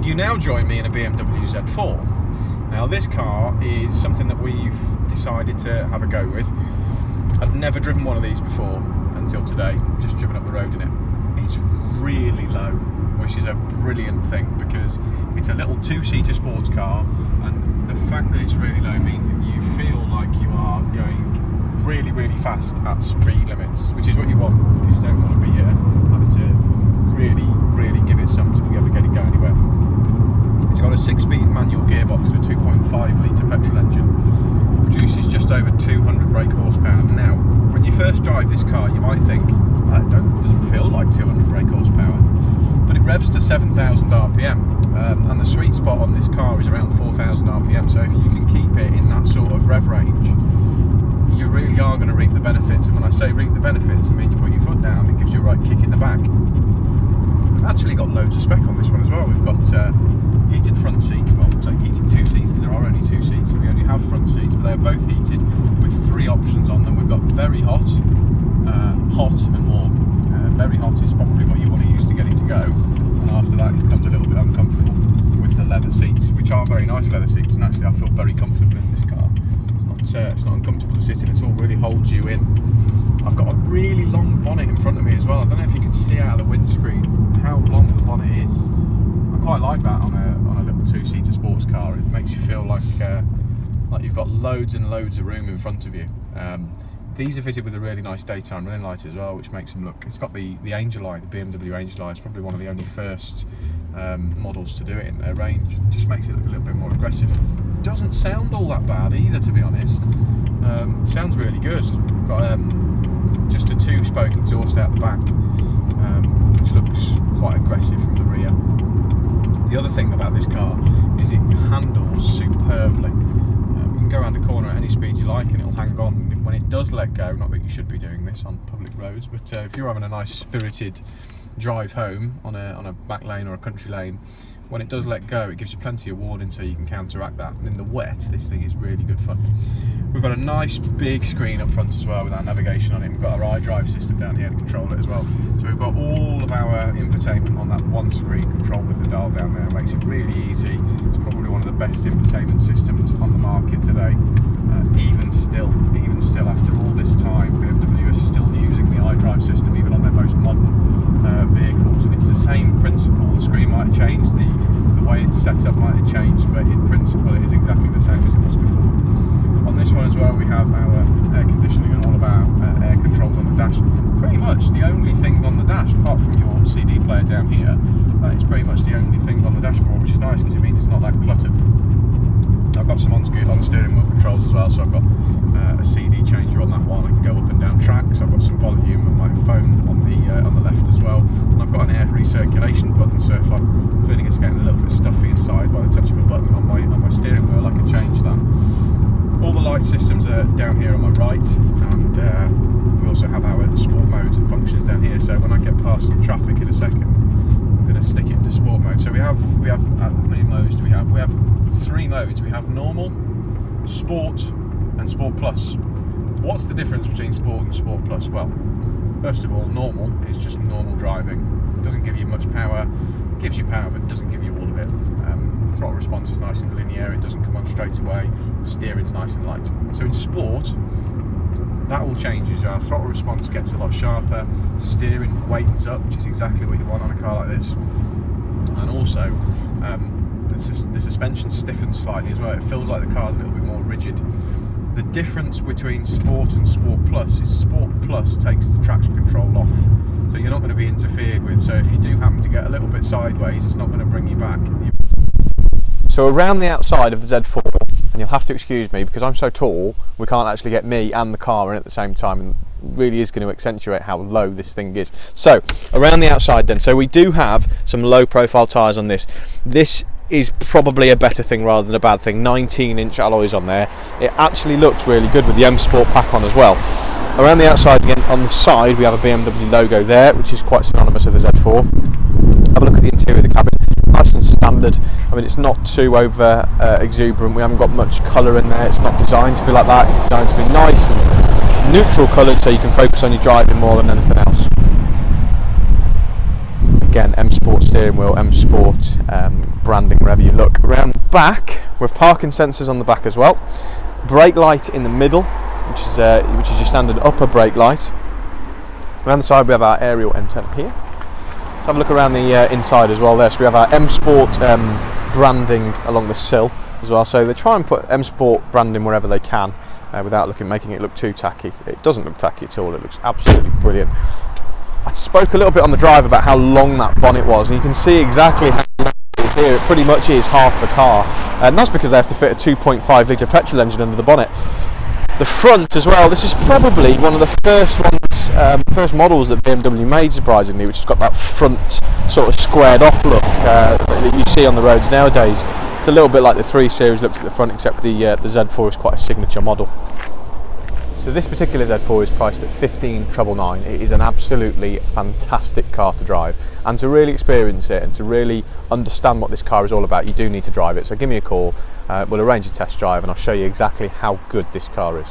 you now join me in a BMW Z4. Now this car is something that we've decided to have a go with. I'd never driven one of these before until today, just driven up the road in it. It's really low, which is a brilliant thing because it's a little two-seater sports car, and the fact that it's really low means that you feel like you are going really, really fast at speed limits, which is what you want because you don't want to be having to really give it some to be able to get it go anywhere. It's got a 6-speed manual gearbox and a 2.5 litre petrol engine. Produces just over 200 brake horsepower. Now, when you first drive this car, you might think, it doesn't feel like 200 brake horsepower, but it revs to 7,000 RPM, and the sweet spot on this car is around 4,000 RPM. So if you can keep it in that sort of rev range, you really are going to reap the benefits. And when I say reap the benefits, I mean you put your foot down, it gives you a right kick in the back. We've actually got loads of spec on this one as well. We've got heated front seats, well, so heated 2 seats because there are only 2 seats, so we only have front seats, but they're both heated with 3 options on them. We've got very hot, hot and warm. Very hot is probably what you want to use to get it to go, and after that it becomes a little bit uncomfortable with the leather seats, which are very nice leather seats, and actually I feel very comfortable in this car. It's not uncomfortable to sit in at all, really holds you in. I've got a really long bonnet in front of me as well. I don't know if you can see out of the windscreen how long the bonnet is. I quite like that on a little 2-seater sports car. It makes you feel like you've got loads and loads of room in front of you. These are fitted with a really nice daytime running light as well, which makes them look. It's got the Angel Light, the BMW Angel Light. It's probably one of the only first models to do it in their range. It just makes it look a little bit more aggressive. Doesn't sound all that bad either, to be honest. Sounds really good. Got just a 2-spoke exhaust out the back, which looks quite aggressive from the rear. The other thing about this car is it handles superbly. You can go around the corner at any speed you like and it'll hang on. When it does let go, not that you should be doing this on public roads, but if you're having a nice spirited drive home on a back lane or a country lane, when it does let go, it gives you plenty of warning so you can counteract that. And in the wet, this thing is really good fun. We've got a nice big screen up front as well with our navigation on it. We've got our iDrive system down here to control it as well. So we've got all of our infotainment on that one screen, controlled with the dial down there. It makes it really easy. It's probably one of the best infotainment systems on the market today. Even still after all this time, BMW is still using the iDrive system even on their most modern vehicles, and it's the same principle. The screen might have changed, the way it's set up might have changed, but in principle it is exactly the same as it was before. On this one as well, we have our air conditioning and all of our air controls on the dash. Pretty much the only thing on the dash, apart from your CD player down here, it's pretty much the only thing on the dashboard, which is nice because it means it's not that cluttered. I've got some on steering wheel controls as well, so I've got a CD changer on that one. I can go up and down tracks. I've got some volume and my phone on the left as well. And I've got an air recirculation button, so if I'm feeling it's getting a little bit stuffy inside, by the touch of a button on my steering wheel, I can change that. All the light systems are down here on my right, and we also have our sport modes and functions down here. So when I get past some traffic in a second, I'm going to stick it into sport mode. So we have how many modes do we have? We have 3 modes. We have normal, sport, and sport plus. What's the difference between sport and sport plus? Well, first of all, normal is just normal driving. It doesn't give you much power. It gives you power, but it doesn't give you all of it. The throttle response is nice and linear. It doesn't come on straight away. The steering's nice and light. So in sport, that all changes. Our throttle response gets a lot sharper. Steering weightens up, which is exactly what you want on a car like this. And also, the suspension stiffens slightly as well. It feels like the car's a little bit more rigid. The difference between Sport and Sport Plus is Sport Plus takes the traction control off, so you're not going to be interfered with. So if you do happen to get a little bit sideways, it's not going to bring you back. So around the outside of the Z4, and you'll have to excuse me because I'm so tall, we can't actually get me and the car in at the same time, and really is going to accentuate how low this thing is. So around the outside then, so we do have some low profile tyres on this. This is probably a better thing rather than a bad thing. 19-inch alloys on there. It actually looks really good with the M Sport pack on as well. Around the outside again, on the side we have a BMW logo there, which is quite synonymous with the Z4. Have a look at the interior of the cabin. Nice and standard. I mean, it's not too over exuberant. We haven't got much colour in there. It's not designed to be like that. It's designed to be nice and neutral coloured, so you can focus on your driving more than anything else. Again, M Sport steering wheel, M Sport branding wherever you look. Around back, with parking sensors on the back as well. Brake light in the middle, which is your standard upper brake light. Around the side we have our aerial antenna here. Let's have a look around the inside as well there. So we have our M Sport branding along the sill as well. So they try and put M Sport branding wherever they can without making it look too tacky. It doesn't look tacky at all, it looks absolutely brilliant. I spoke a little bit on the drive about how long that bonnet was, and you can see exactly how long it is here. It pretty much is half the car, and that's because they have to fit a 2.5 litre petrol engine under the bonnet. The front as well, this is probably one of the first first models that BMW made, surprisingly, which has got that front sort of squared off look that you see on the roads nowadays. It's a little bit like the 3 Series looks at the front, except the Z4 is quite a signature model. So this particular Z4 is priced at 15,999. It is an absolutely fantastic car to drive, and to really experience it and to really understand what this car is all about, you do need to drive it. So give me a call, we'll arrange a test drive and I'll show you exactly how good this car is.